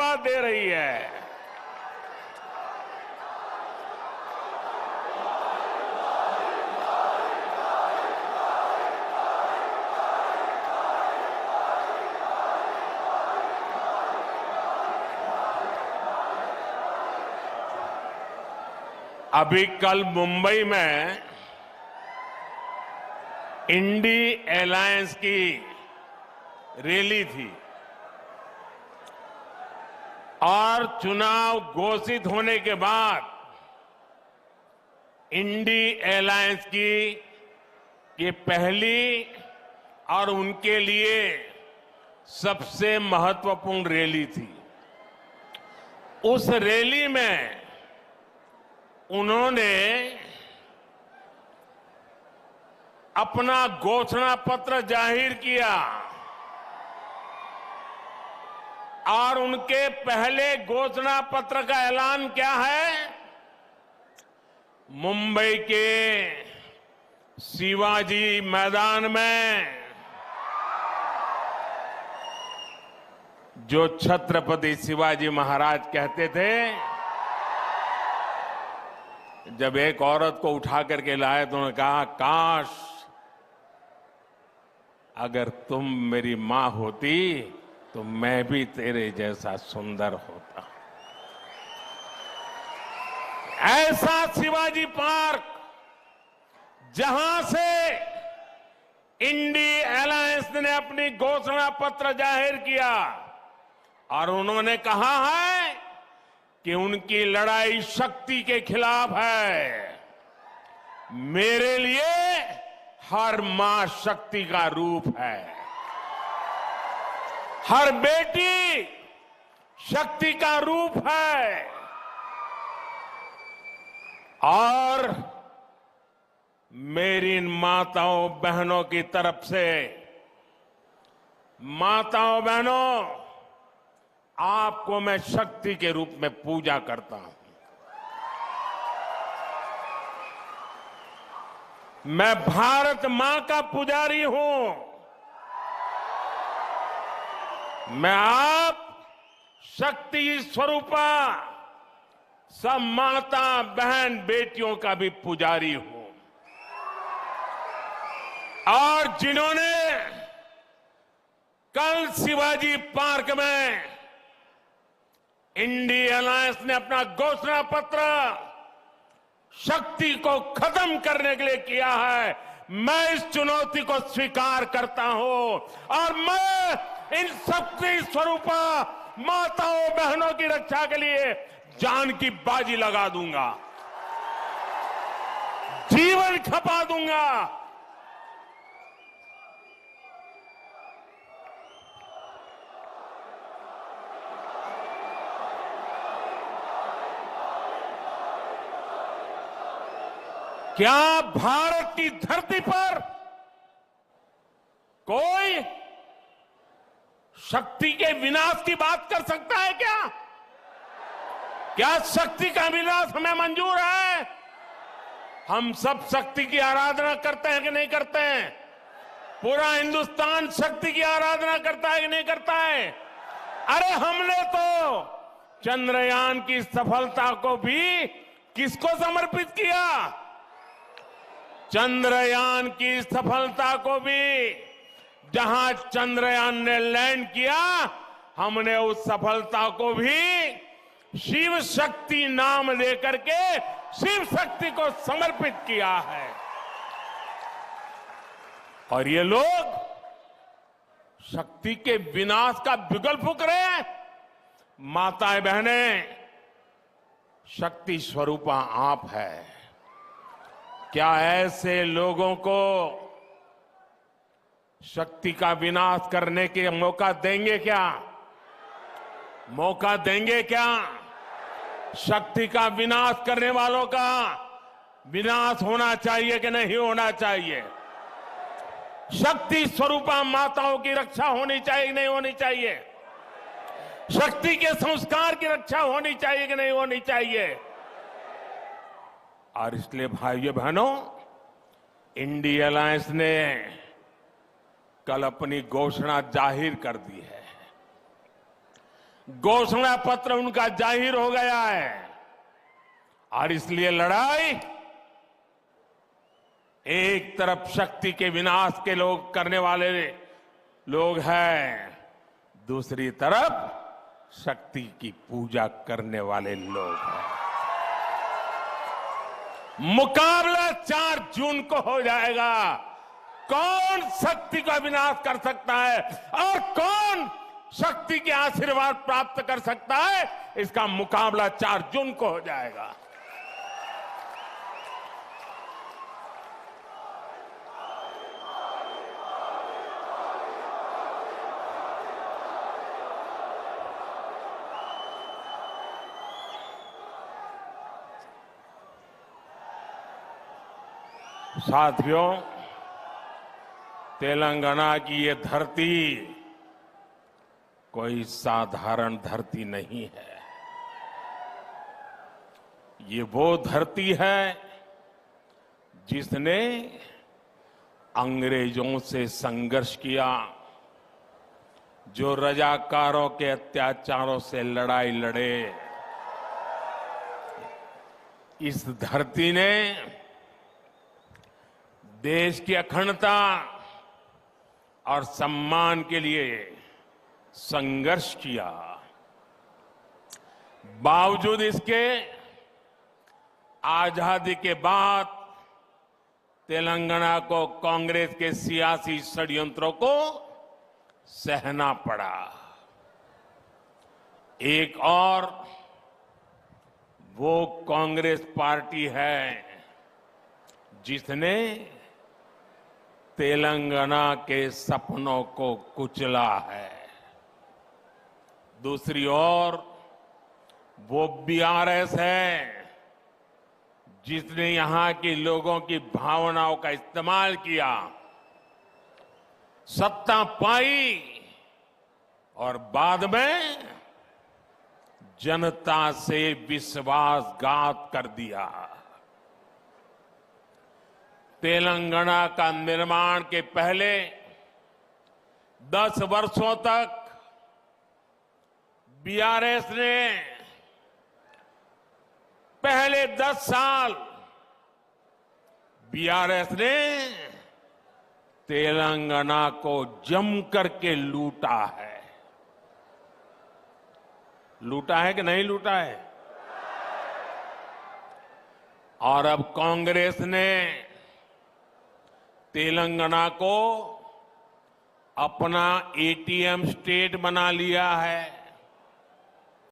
धन्यवाद दे रही है। अभी कल मुंबई में इंडी अलायंस की रैली थी और चुनाव घोषित होने के बाद इंडी अलायंस की ये पहली और उनके लिए सबसे महत्वपूर्ण रैली थी। उस रैली में उन्होंने अपना घोषणा पत्र जाहिर किया और उनके पहले घोषणा पत्र का ऐलान क्या है? मुंबई के शिवाजी मैदान में जो छत्रपति शिवाजी महाराज कहते थे, जब एक औरत को उठा करके लाए तो उन्होंने कहा, काश अगर तुम मेरी मां होती तो मैं भी तेरे जैसा सुंदर होता। ऐसा शिवाजी पार्क जहां से इंडी अलायंस ने अपनी घोषणा पत्र जाहिर किया और उन्होंने कहा है कि उनकी लड़ाई शक्ति के खिलाफ है। मेरे लिए हर मां शक्ति का रूप है, हर बेटी शक्ति का रूप है। और मेरी इन माताओं बहनों की तरफ से, माताओं बहनों, आपको मैं शक्ति के रूप में पूजा करता हूं। मैं भारत मां का पुजारी हूं। मैं आप शक्ति स्वरूपा सब माता बहन बेटियों का भी पुजारी हूं। और जिन्होंने कल शिवाजी पार्क में इंडी अलायंस ने अपना घोषणा पत्र शक्ति को खत्म करने के लिए किया है, मैं इस चुनौती को स्वीकार करता हूं और मैं इन शक्ति स्वरूपा माताओं बहनों की रक्षा के लिए जान की बाजी लगा दूंगा, जीवन खपा दूंगा। क्या भारत की धरती पर कोई शक्ति के विनाश की बात कर सकता है क्या? क्या शक्ति का विनाश हमें मंजूर है? हम सब शक्ति की आराधना करते हैं कि नहीं करते हैं? पूरा हिंदुस्तान शक्ति की आराधना करता है कि नहीं करता है? अरे हमने तो चंद्रयान की सफलता को भी किसको समर्पित किया? चंद्रयान की सफलता को भी, जहां चंद्रयान ने लैंड किया, हमने उस सफलता को भी शिव शक्ति नाम देकर के शिव शक्ति को समर्पित किया है। और ये लोग शक्ति के विनाश का बिगुल फूंक रहे हैं। माताएं बहनें, शक्ति स्वरूपा आप है। क्या ऐसे लोगों को शक्ति का विनाश करने के मौका देंगे क्या? मौका देंगे क्या? शक्ति का विनाश करने वालों का विनाश होना चाहिए कि नहीं होना चाहिए? शक्ति स्वरूपा माताओं की रक्षा होनी चाहिए कि नहीं होनी चाहिए? शक्ति के संस्कार की रक्षा होनी चाहिए कि नहीं होनी चाहिए? और इसलिए भाइयों बहनों, इंडी अलायंस ने कल अपनी घोषणा जाहिर कर दी है। घोषणा पत्र उनका जाहिर हो गया है और इसलिए लड़ाई एक तरफ शक्ति के विनाश के लोग करने वाले लोग हैं, दूसरी तरफ शक्ति की पूजा करने वाले लोग हैं। मुकाबला 4 जून को हो जाएगा। कौन शक्ति का विनाश कर सकता है और कौन शक्ति के आशीर्वाद प्राप्त कर सकता है, इसका मुकाबला 4 जून को हो जाएगा। साथियों, तेलंगाना की ये धरती कोई साधारण धरती नहीं है। ये वो धरती है जिसने अंग्रेजों से संघर्ष किया, जो रजाकारों के अत्याचारों से लड़ाई लड़े। इस धरती ने देश की अखंडता और सम्मान के लिए संघर्ष किया। बावजूद इसके आजादी के बाद तेलंगाना को कांग्रेस के सियासी षड्यंत्रों को सहना पड़ा। एक और वो कांग्रेस पार्टी है जिसने तेलंगाना के सपनों को कुचला है। दूसरी ओर वो बीआरएस है जिसने यहां के लोगों की भावनाओं का इस्तेमाल किया, सत्ता पाई और बाद में जनता से विश्वासघात कर दिया। तेलंगाना का निर्माण के पहले 10 वर्षों तक बीआरएस ने, पहले 10 साल बीआरएस ने तेलंगाना को जम करके लूटा है। लूटा है कि नहीं लूटा है? और अब कांग्रेस ने तेलंगाना को अपना एटीएम स्टेट बना लिया है।